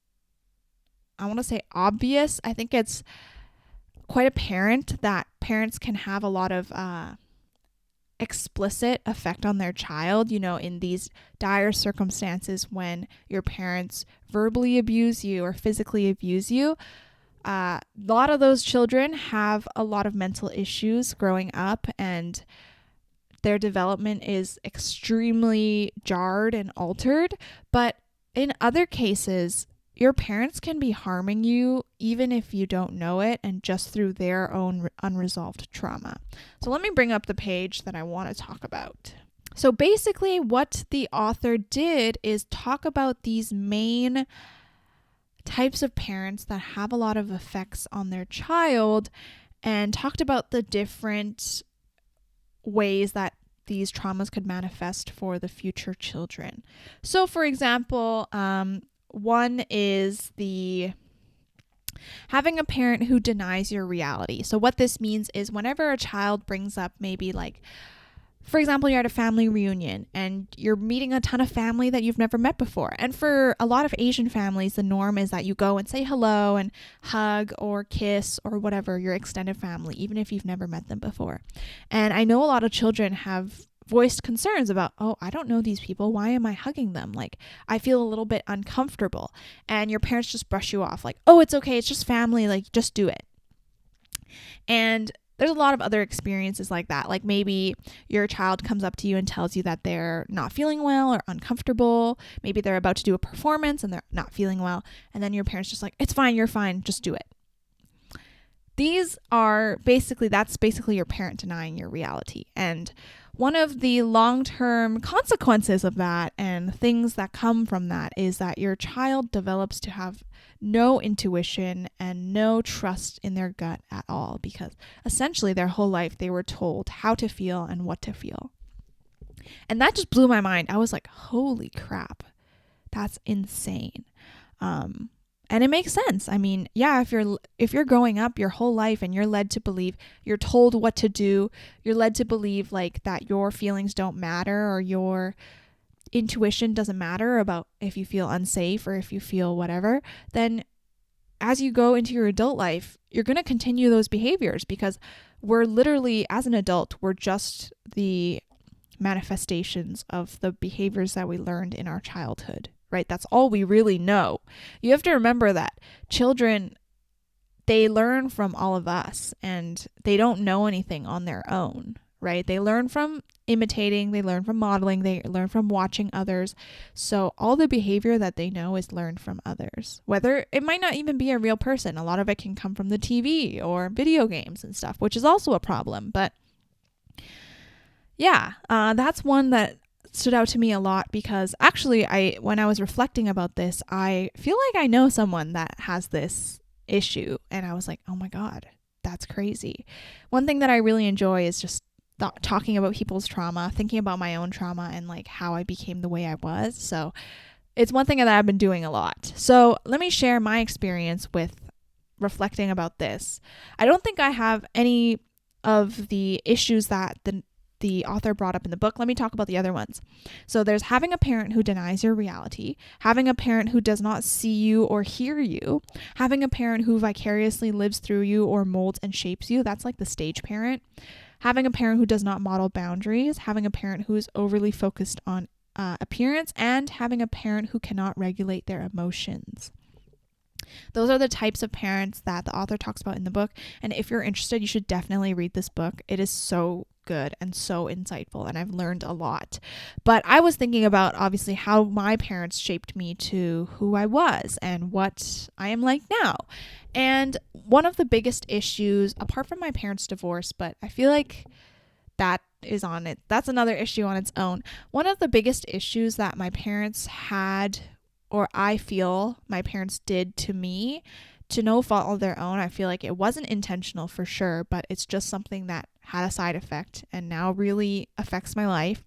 A: I want to say obvious. I think it's quite apparent that parents can have a lot of explicit effect on their child, in these dire circumstances when your parents verbally abuse you or physically abuse you. A lot of those children have a lot of mental issues growing up, and their development is extremely jarred and altered. But in other cases, your parents can be harming you even if you don't know it, and just through their own unresolved trauma. So let me bring up the page that I want to talk about. So basically what the author did is talk about these main types of parents that have a lot of effects on their child, and talked about the different ways that these traumas could manifest for the future children. So for example, one is the having a parent who denies your reality. So what this means is whenever a child brings up maybe like, for example, you're at a family reunion and you're meeting a ton of family that you've never met before. And for a lot of Asian families, the norm is that you go and say hello and hug or kiss or whatever your extended family, even if you've never met them before. And I know a lot of children have voiced concerns about, oh, I don't know these people. Why am I hugging them? Like, I feel a little bit uncomfortable. And your parents just brush you off like, oh, it's okay. It's just family. Like, just do it. And there's a lot of other experiences like that. Like maybe your child comes up to you and tells you that they're not feeling well or uncomfortable. Maybe they're about to do a performance and they're not feeling well. And then your parents just like, it's fine, you're fine, just do it. That's basically your parent denying your reality. And one of the long-term consequences of that and things that come from that is that your child develops to have no intuition and no trust in their gut at all, because essentially their whole life they were told how to feel and what to feel. And that just blew my mind. I was like, holy crap, that's insane. And it makes sense. I mean, yeah, if you're growing up your whole life and you're led to believe, you're told what to do, you're led to believe like that your feelings don't matter or your intuition doesn't matter about if you feel unsafe or if you feel whatever, then as you go into your adult life, you're going to continue those behaviors, because we're literally, as an adult, we're just the manifestations of the behaviors that we learned in our childhood. Right? That's all we really know. You have to remember that children, they learn from all of us and they don't know anything on their own, right? They learn from imitating, they learn from modeling, they learn from watching others. So all the behavior that they know is learned from others. Whether it might not even be a real person. A lot of it can come from the TV or video games and stuff, which is also a problem. But yeah, that's one that stood out to me a lot, because actually when I was reflecting about this, I feel like I know someone that has this issue, and I was like, oh my God, that's crazy. One thing that I really enjoy is just talking about people's trauma, thinking about my own trauma and like how I became the way I was. So it's one thing that I've been doing a lot. So let me share my experience with reflecting about this. I don't think I have any of the issues that the author brought up in the book. Let me talk about the other ones. So there's having a parent who denies your reality, having a parent who does not see you or hear you, having a parent who vicariously lives through you or molds and shapes you. That's like the stage parent. Having a parent who does not model boundaries, having a parent who is overly focused on appearance, and having a parent who cannot regulate their emotions. Those are the types of parents that the author talks about in the book. And if you're interested, you should definitely read this book. It is so good and so insightful, and I've learned a lot. But I was thinking about obviously how my parents shaped me to who I was and what I am like now. And one of the biggest issues, apart from my parents' divorce, but I feel like that's another issue on its own. One of the biggest issues that my parents had, or I feel my parents did to me, to no fault of their own. I feel like it wasn't intentional for sure, but it's just something that had a side effect and now really affects my life,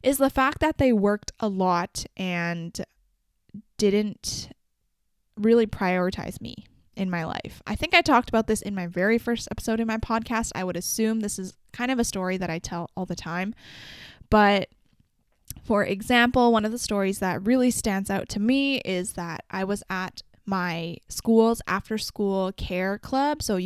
A: is the fact that they worked a lot and didn't really prioritize me in my life. I think I talked about this in my very first episode in my podcast. I would assume this is kind of a story that I tell all the time. But for example, one of the stories that really stands out to me is that I was at my school's after school care club. So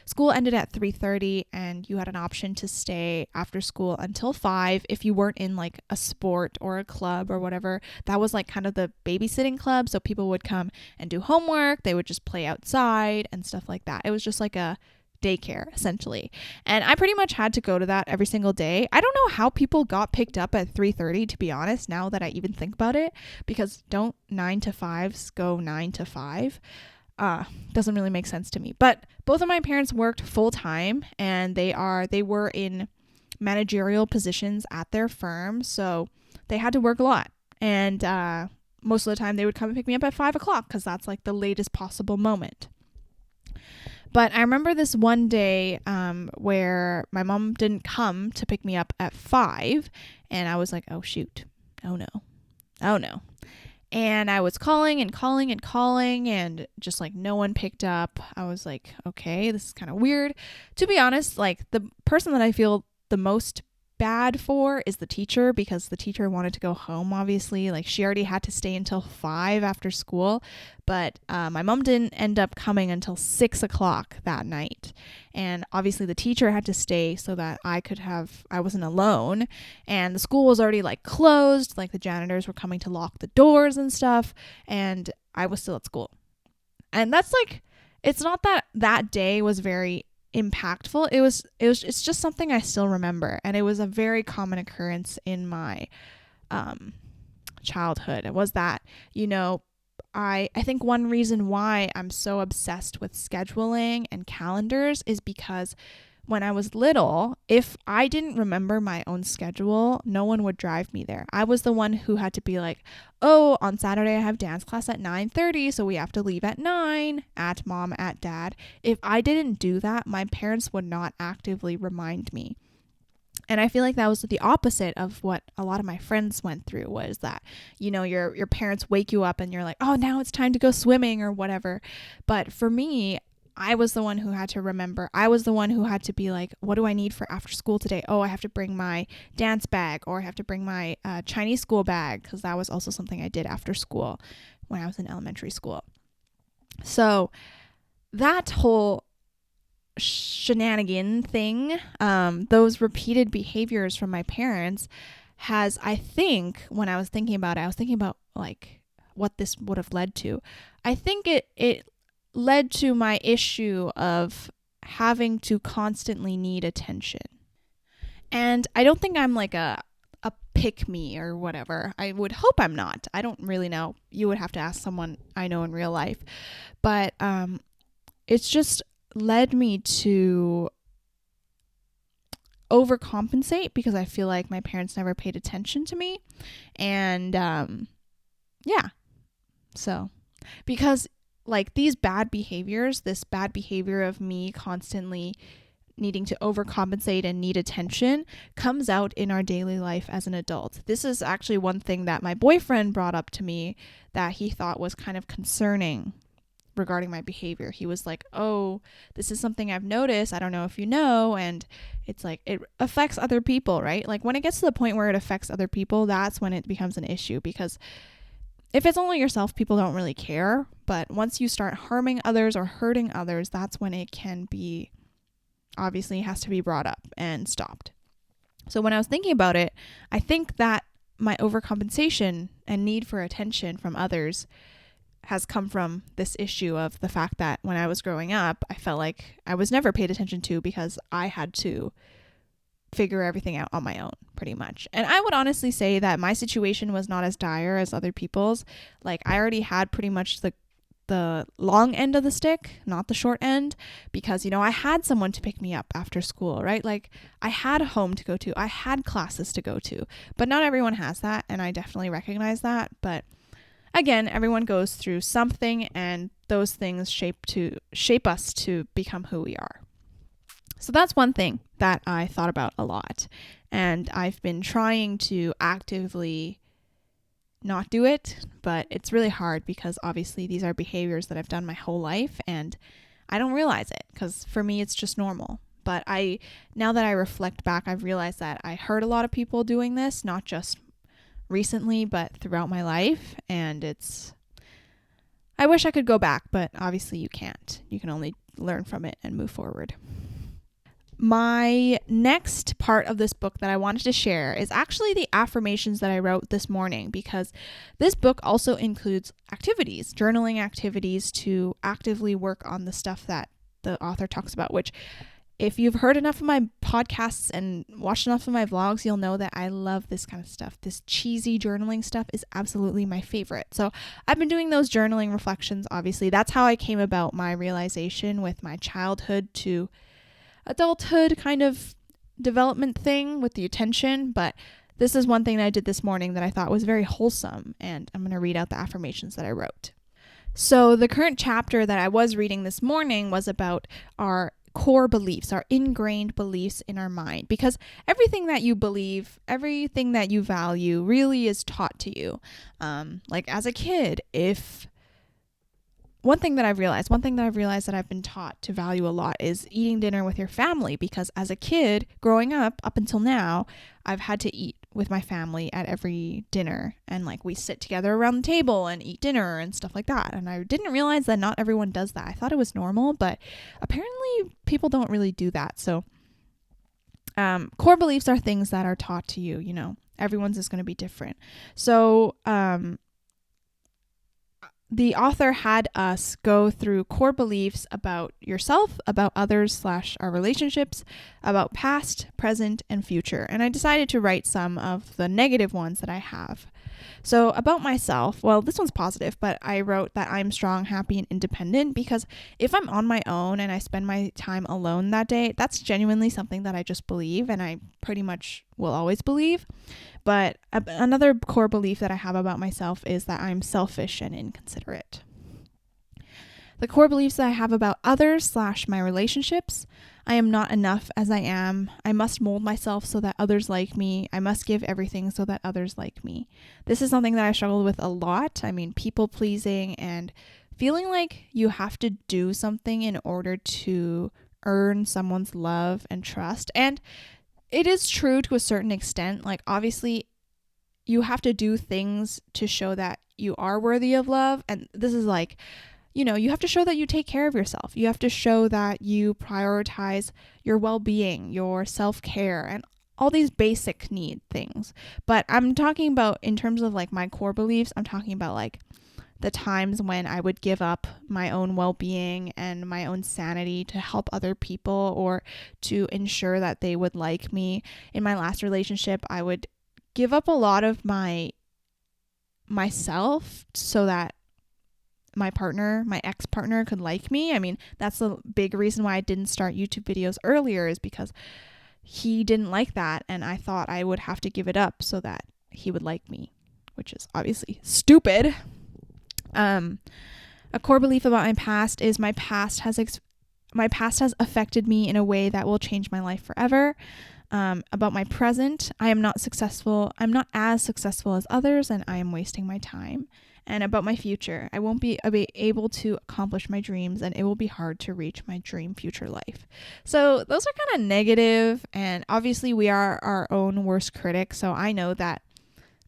A: school ended at 3:30 and you had an option to stay after school until 5 if you weren't in like a sport or a club or whatever. That was like kind of the babysitting club. So people would come and do homework. They would just play outside and stuff like that. It was just like a daycare essentially, and I pretty much had to go to that every single day. I don't know how people got picked up at 3:30, to be honest, now that I even think about it, because don't 9 to 5s go 9 to 5? Doesn't really make sense to me. But both of my parents worked full time, and they were in managerial positions at their firm, so they had to work a lot. And most of the time they would come and pick me up at 5 o'clock because that's like the latest possible moment. But I remember this one day where my mom didn't come to pick me up at 5, and I was like, oh shoot, oh no. And I was calling and just like no one picked up. I was like, okay, this is kind of weird. To be honest, like the person that I feel the most bad for is the teacher, because the teacher wanted to go home, obviously. Like she already had to stay until 5 after school, but my mom didn't end up coming until 6 o'clock that night. And obviously the teacher had to stay so that I wasn't alone, and the school was already like closed, like the janitors were coming to lock the doors and stuff, and I was still at school. And that's like, it's not that day was very impactful. It's just something I still remember, and it was a very common occurrence in my childhood. It was that, I think one reason why I'm so obsessed with scheduling and calendars is because when I was little, if I didn't remember my own schedule, no one would drive me there. I was the one who had to be like, oh, on Saturday I have dance class at 9:30, so we have to leave at 9, at mom, at dad. If I didn't do that, my parents would not actively remind me. And I feel like that was the opposite of what a lot of my friends went through, was that, your parents wake you up and you're like, oh, now it's time to go swimming or whatever. But for me, I was the one who had to remember. I was the one who had to be like, what do I need for after school today? Oh, I have to bring my dance bag, or I have to bring my Chinese school bag, because that was also something I did after school when I was in elementary school. So that whole shenanigan thing, those repeated behaviors from my parents has, I think, when I was thinking about it, I was thinking about like what this would have led to. I think it led to my issue of having to constantly need attention. And I don't think I'm like a pick me or whatever. I would hope I'm not. I don't really know. You would have to ask someone I know in real life. But it's just led me to overcompensate because I feel like my parents never paid attention to me. And so because like these bad behaviors, this bad behavior of me constantly needing to overcompensate and need attention comes out in our daily life as an adult. This is actually one thing that my boyfriend brought up to me that he thought was kind of concerning regarding my behavior. He was like, oh, this is something I've noticed. I don't know if you know. And it's like, it affects other people, right? Like when it gets to the point where it affects other people, that's when it becomes an issue, because if it's only yourself, people don't really care. But once you start harming others or hurting others, that's when it can be, obviously has to be brought up and stopped. So when I was thinking about it, I think that my overcompensation and need for attention from others has come from this issue of the fact that when I was growing up, I felt like I was never paid attention to because I had to figure everything out on my own, pretty much. And I would honestly say that my situation was not as dire as other people's. Like I already had pretty much the long end of the stick, not the short end, because, I had someone to pick me up after school, right? Like I had a home to go to, I had classes to go to, but not everyone has that. And I definitely recognize that. But again, everyone goes through something, and those things shape us to become who we are. So that's one thing that I thought about a lot. And I've been trying to actively not do it, but it's really hard because obviously these are behaviors that I've done my whole life and I don't realize it because for me it's just normal. But now that I reflect back, I've realized that I heard a lot of people doing this, not just recently, but throughout my life. And I wish I could go back, but obviously you can't. You can only learn from it and move forward. My next part of this book that I wanted to share is actually the affirmations that I wrote this morning, because this book also includes activities, journaling activities to actively work on the stuff that the author talks about, which if you've heard enough of my podcasts and watched enough of my vlogs, you'll know that I love this kind of stuff. This cheesy journaling stuff is absolutely my favorite. So I've been doing those journaling reflections, obviously. That's how I came about my realization with my childhood to adulthood kind of development thing with the attention. But this is one thing that I did this morning that I thought was very wholesome. And I'm going to read out the affirmations that I wrote. So the current chapter that I was reading this morning was about our core beliefs, our ingrained beliefs in our mind, because everything that you believe, everything that you value really is taught to you. Like as a kid, one thing that I've realized that I've been taught to value a lot is eating dinner with your family, because as a kid growing up until now, I've had to eat with my family at every dinner, and like we sit together around the table and eat dinner and stuff like that. And I didn't realize that not everyone does that. I thought it was normal, but apparently people don't really do that. So core beliefs are things that are taught to you, everyone's is going to be different. So the author had us go through core beliefs about yourself, about others / our relationships, about past, present, and future. And I decided to write some of the negative ones that I have. So about myself, well, this one's positive, but I wrote that I'm strong, happy, and independent, because if I'm on my own and I spend my time alone that day, that's genuinely something that I just believe, and I pretty much will always believe. But another core belief that I have about myself is that I'm selfish and inconsiderate. The core beliefs that I have about others / my relationships: I am not enough as I am. I must mold myself so that others like me. I must give everything so that others like me. This is something that I struggled with a lot. I mean, people pleasing and feeling like you have to do something in order to earn someone's love and trust. And it is true to a certain extent. Like, obviously, you have to do things to show that you are worthy of love. And this is like, you have to show that you take care of yourself. You have to show that you prioritize your well-being, your self-care, and all these basic need things. But I'm talking about, in terms of like my core beliefs, I'm talking about like the times when I would give up my own well-being and my own sanity to help other people or to ensure that they would like me. In my last relationship, I would give up a lot of myself so that my ex-partner could like me. I mean, that's the big reason why I didn't start YouTube videos earlier, is because he didn't like that, and I thought I would have to give it up so that he would like me, which is obviously stupid. A core belief about my past is my past has affected me in a way that will change my life forever. About my present, I am not as successful as others, and I am wasting my time. And about my future, I won't be able to accomplish my dreams, and it will be hard to reach my dream future life. So those are kind of negative, and obviously we are our own worst critic. So I know that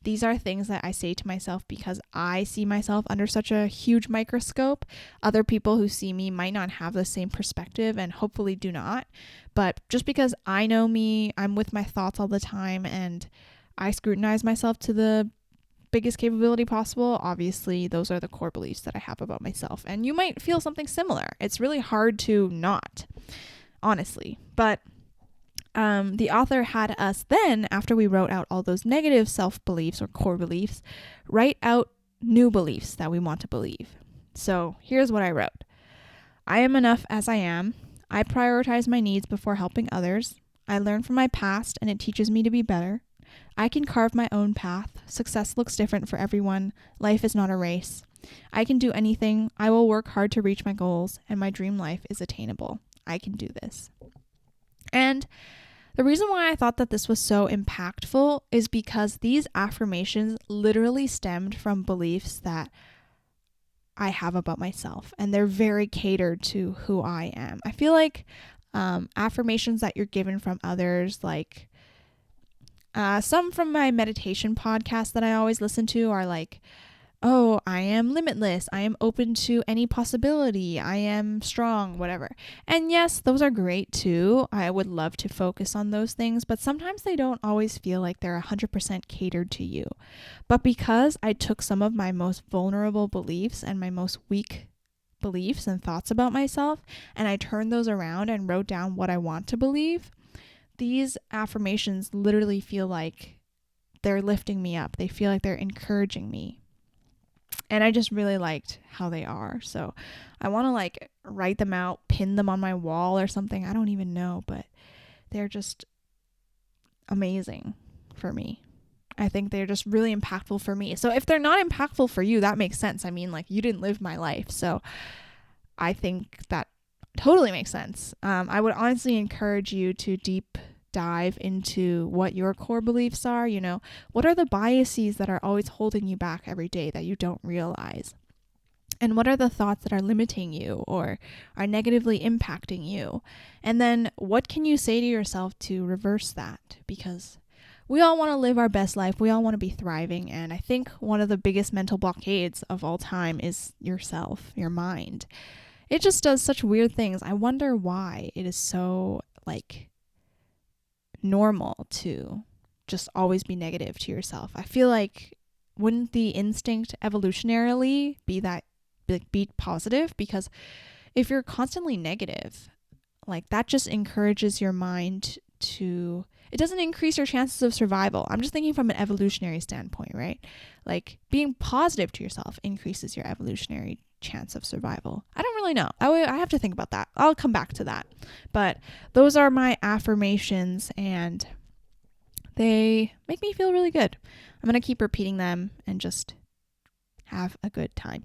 A: these are things that I say to myself because I see myself under such a huge microscope. Other people who see me might not have the same perspective, and hopefully do not. But just because I know me, I'm with my thoughts all the time, and I scrutinize myself to the biggest capability possible. Obviously, those are the core beliefs that I have about myself. And you might feel something similar. It's really hard to not, honestly. But the author had us then, after we wrote out all those negative self-beliefs or core beliefs, write out new beliefs that we want to believe. So here's what I wrote. I am enough as I am. I prioritize my needs before helping others. I learn from my past, and it teaches me to be better. I can carve my own path. Success looks different for everyone. Life is not a race. I can do anything. I will work hard to reach my goals, and my dream life is attainable. I can do this. And The reason why I thought that this was so impactful is because these affirmations literally stemmed from beliefs that I have about myself, and they're very catered to who I am. I feel like affirmations that you're given from others, like some from my meditation podcast that I always listen to, are like, oh, I am limitless. I am open to any possibility. I am strong, whatever. And yes, those are great too. I would love to focus on those things, but sometimes they don't always feel like they're 100% catered to you. But because I took some of my most vulnerable beliefs and my most weak beliefs and thoughts about myself, and I turned those around and wrote down what I want to believe, these affirmations literally feel like they're lifting me up. They feel like they're encouraging me. And I just really liked how they are. So I want to like write them out, pin them on my wall or something. I don't even know, but they're just amazing for me. I think they're just really impactful for me. So if they're not impactful for you, that makes sense. I mean, like, you didn't live my life. So I think that totally makes sense. I would honestly encourage you to deep dive into what your core beliefs are. You know, what are the biases that are always holding you back every day that you don't realize? And what are the thoughts that are limiting you or are negatively impacting you? And then what can you say to yourself to reverse that? Because we all want to live our best life. We all want to be thriving. And I think one of the biggest mental blockades of all time is yourself, your mind. It just does such weird things. I wonder why it is so like normal to just always be negative to yourself. I feel like, wouldn't the instinct evolutionarily be that be positive? Because if you're constantly negative, like, that just encourages your mind to, it doesn't increase your chances of survival. I'm just thinking from an evolutionary standpoint, right? Like, being positive to yourself increases your evolutionary chance of survival. I don't really know. I have to think about that. I'll come back to that. But those are my affirmations, and they make me feel really good. I'm going to keep repeating them and just have a good time.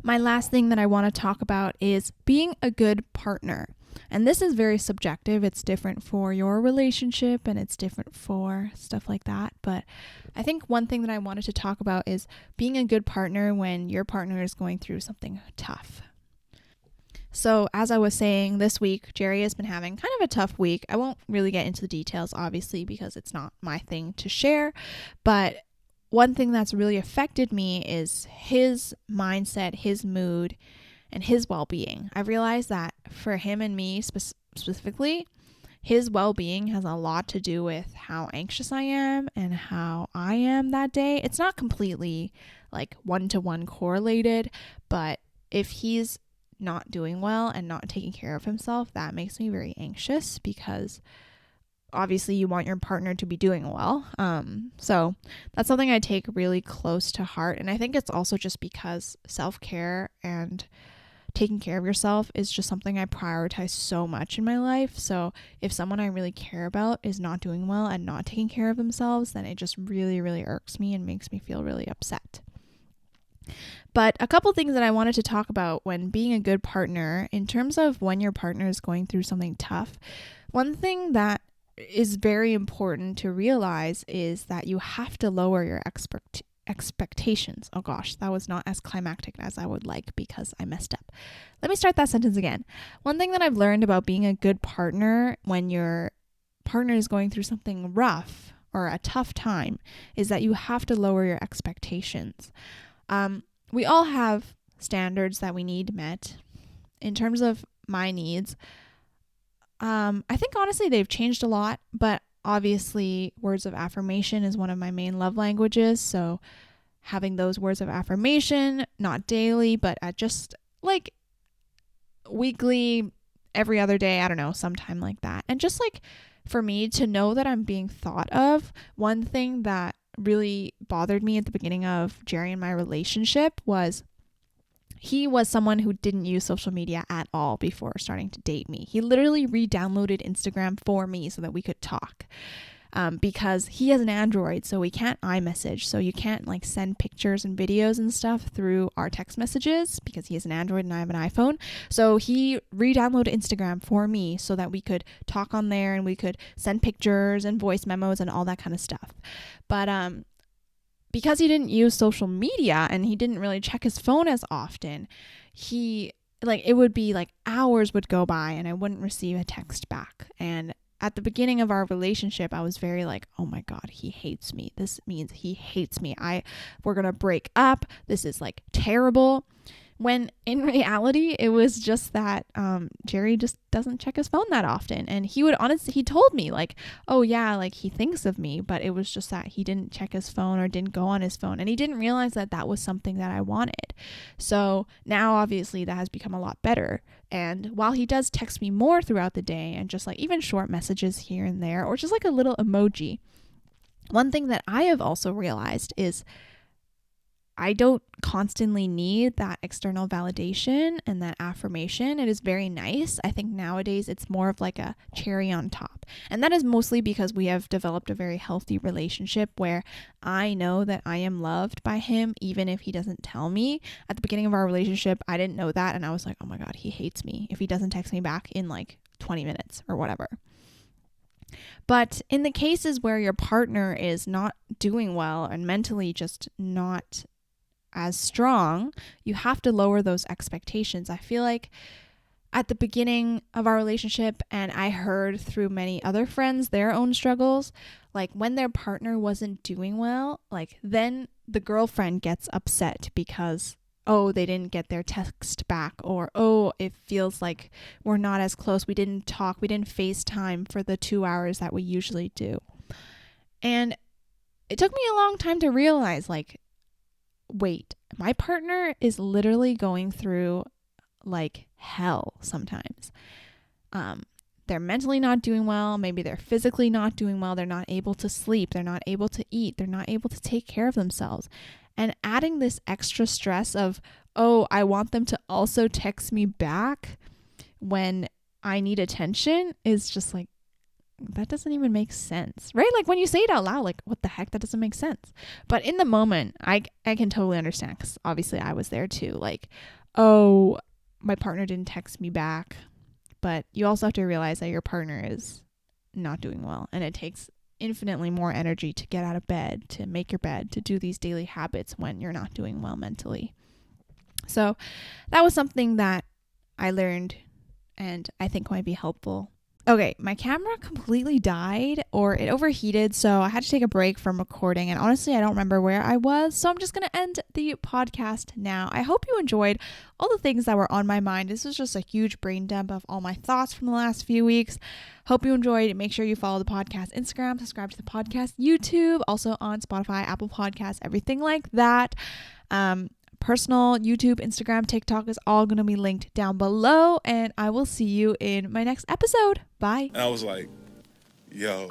A: My last thing that I want to talk about is being a good partner. And this is very subjective. It's different for your relationship and it's different for stuff like that. But I think one thing that I wanted to talk about is being a good partner when your partner is going through something tough. So as I was saying, this week, Jerry has been having kind of a tough week. I won't really get into the details, obviously, because it's not my thing to share. But one thing that's really affected me is his mindset, his mood, and his well-being. I've realized that for him and me specifically, his well-being has a lot to do with how anxious I am and how I am that day. It's not completely like one-to-one correlated, but if he's not doing well and not taking care of himself, that makes me very anxious, because obviously you want your partner to be doing well. So that's something I take really close to heart. And I think it's also just because self-care and taking care of yourself is just something I prioritize so much in my life. So if someone I really care about is not doing well and not taking care of themselves, then it just really, really irks me and makes me feel really upset. But a couple things that I wanted to talk about when being a good partner, in terms of when your partner is going through something tough, one thing that is very important to realize is that you have to lower your expectations. Oh gosh, that was not as climactic as I would like because I messed up. Let me start that sentence again. One thing that I've learned about being a good partner when your partner is going through something rough or a tough time is that you have to lower your expectations. We all have standards that we need met. In terms of my needs, I think honestly they've changed a lot, but obviously words of affirmation is one of my main love languages. So having those words of affirmation, not daily, but at just like weekly, every other day, I don't know, sometime like that. And just like for me to know that I'm being thought of, one thing that really bothered me at the beginning of Jerry and my relationship was he was someone who didn't use social media at all before starting to date me. He literally re-downloaded Instagram for me so that we could talk. because he has an Android, so we can't iMessage. So you can't like send pictures and videos and stuff through our text messages because he has an Android and I have an iPhone. So he re-downloaded Instagram for me so that we could talk on there and we could send pictures and voice memos and all that kind of stuff. But because he didn't use social media and he didn't really check his phone as often, it would be like hours would go by and I wouldn't receive a text back. And at the beginning of our relationship, I was very like, oh my God, he hates me. This means he hates me. We're going to break up. This is like terrible. When in reality, it was just that Jerry just doesn't check his phone that often. And he told me like, oh yeah, like he thinks of me, but it was just that he didn't check his phone or didn't go on his phone. And he didn't realize that that was something that I wanted. So now obviously that has become a lot better. And while he does text me more throughout the day and just like even short messages here and there, or just like a little emoji, one thing that I have also realized is I don't constantly need that external validation and that affirmation. It is very nice. I think nowadays it's more of like a cherry on top. And that is mostly because we have developed a very healthy relationship where I know that I am loved by him, even if he doesn't tell me. At the beginning of our relationship, I didn't know that. And I was like, oh my God, he hates me if he doesn't text me back in like 20 minutes or whatever. But in the cases where your partner is not doing well and mentally just not as strong, you have to lower those expectations. I feel like at the beginning of our relationship, and I heard through many other friends their own struggles, like when their partner wasn't doing well, like then the girlfriend gets upset because, oh, they didn't get their text back, or, oh, it feels like we're not as close. We didn't talk. We didn't FaceTime for the 2 hours that we usually do. And it took me a long time to realize, like, wait, my partner is literally going through like hell sometimes. They're mentally not doing well. Maybe they're physically not doing well. They're not able to sleep. They're not able to eat. They're not able to take care of themselves. And adding this extra stress of, oh, I want them to also text me back when I need attention is just like, that doesn't even make sense, right? Like when you say it out loud, like what the heck, that doesn't make sense. But in the moment, I can totally understand, because obviously I was there too. Like, oh, my partner didn't text me back. But you also have to realize that your partner is not doing well, and it takes infinitely more energy to get out of bed, to make your bed, to do these daily habits when you're not doing well mentally. So that was something that I learned and I think might be helpful. Okay, my camera completely died, or it overheated, so I had to take a break from recording, and honestly, I don't remember where I was, so I'm just going to end the podcast now. I hope you enjoyed all the things that were on my mind. This was just a huge brain dump of all my thoughts from the last few weeks. Hope you enjoyed. Make sure you follow the podcast Instagram, subscribe to the podcast YouTube, also on Spotify, Apple Podcasts, everything like that. Personal YouTube, Instagram, TikTok is all going to be linked down below, and I will see you in my next episode. Bye.
B: And I was like, yo.